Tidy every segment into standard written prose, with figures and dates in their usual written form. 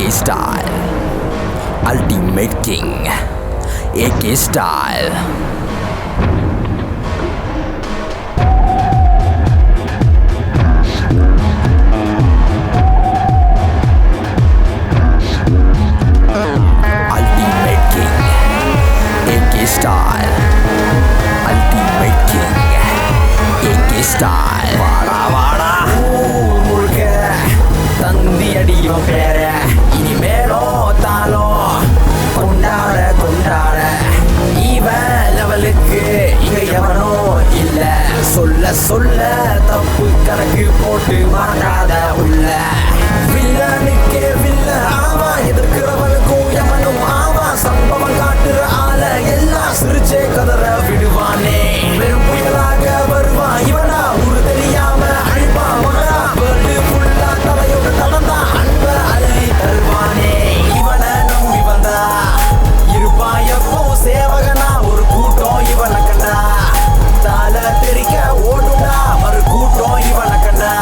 AK style, ultimate king. AK style. Ultimate king. AK style. Ultimate king. AK style. வாடா வாடா முழுக்க தந்தி அடியும் பேர இனிமேலோ தாளோ கொண்டாட கொண்டாட இவன் லெவலுக்கு இங்க எவனோ இல்ல சொல்ல சொல்ல தப்பு கணக்கு போட்டு மாட்டாத உள்ள வில்லனுக்கே வில்ல ஆவா எதிர்க்கிறவனுக்கும் எவனும் ஆவா சம்பவம் காட்டுற ஆள எல்லாம் சிரிச்சே கதற விடுவானே வெறும் புயலாக வருவான் இவனா ஊரு தெரியாம அழிப்பா மகனா வேர்ல்டு ஃபுல்லா தலையோட தடந்தா அன்ப அள்ளி தருவானே இவனை நம்பி வந்தா இருப்பா எப்போ சேவகனா ஒரு கூட்டம் இவனை கண்டா தால தெரிக்க ஓடுண்டா மறு கூட்டம் இவனை கண்டா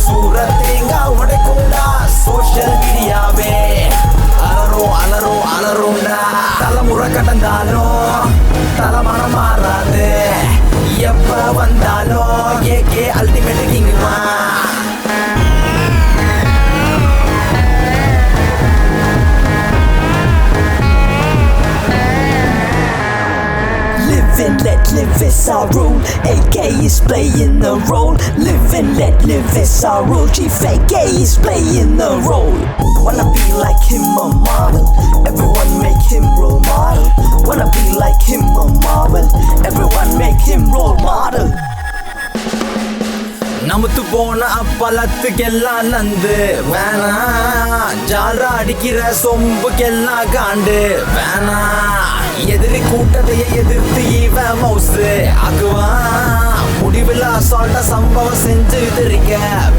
சூரத்தேங்கா உடைக்குண்டா சோஷியல் மீடியாவே அலரும் அலரும் அலருண்டா தலைமுறை கடந்தாலும் தலைமணம் மாறாது எப்ப வந்தாலும் ஏகே அல்டிமேட் கிங்குமா Live and let live is our rule. AK is playing the role. Live and let live is our rule. Chief AK is playing the role. Wanna be like him a model. Everyone make him role model. Wanna be like him a marvel. Everyone make him role model. நமத்து போன அப்பளத்துக்கெல்லாம் நந்து வேணா ஜால்ரா அடிக்கிற சொம்புக்கெல்லாம் காண்டு வேணா எதிரி கூட்டத்தையே எதிர்த்து இவன் மவுசு ஆக்குவான் முடிவில் அசால்ட்டா சம்பவம் செஞ்சு தெரிக்க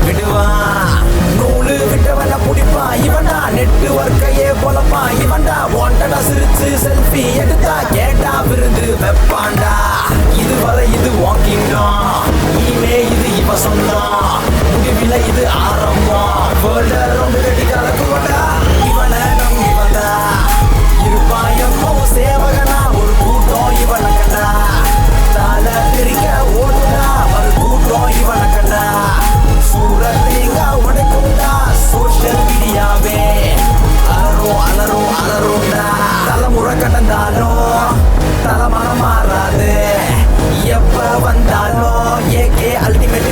விடுவான் நூலு விட்டவன பிடிப்பான் இவன்டா நெட்வொர்க்கையே பொழப்பான் இவன்டா வாண்டடா சிரிச்சு செல்ஃபி எடுத்தா கேட்டா விருந்து வெப்பான்டா இதுவரை இது வாக்கிங்டான் இனிமே இது இவ சொன்னான் முடிவில் இது ஆரம்பம் வேர்ல்ட ரவுண்டு கட்டி கலக்குவடா இவனை நம்பி வந்தா இருப்பான் எப்போ சேவகனா ஒரு கூட்டம் இவனை கண்டா தால பிரிக்க ஓடுடா ஒரு கூட்டம் இவனை கண்டா சூரத்தேங்கா உடைக்குண்டா சோஷியல் மீடியாவே அலரும் அலரும் அலருண்டா தலைமுறை கடந்தாலும் தலைமணம் மாறாது எப்ப வந்தாலும் ஏகே அல்டிமேட்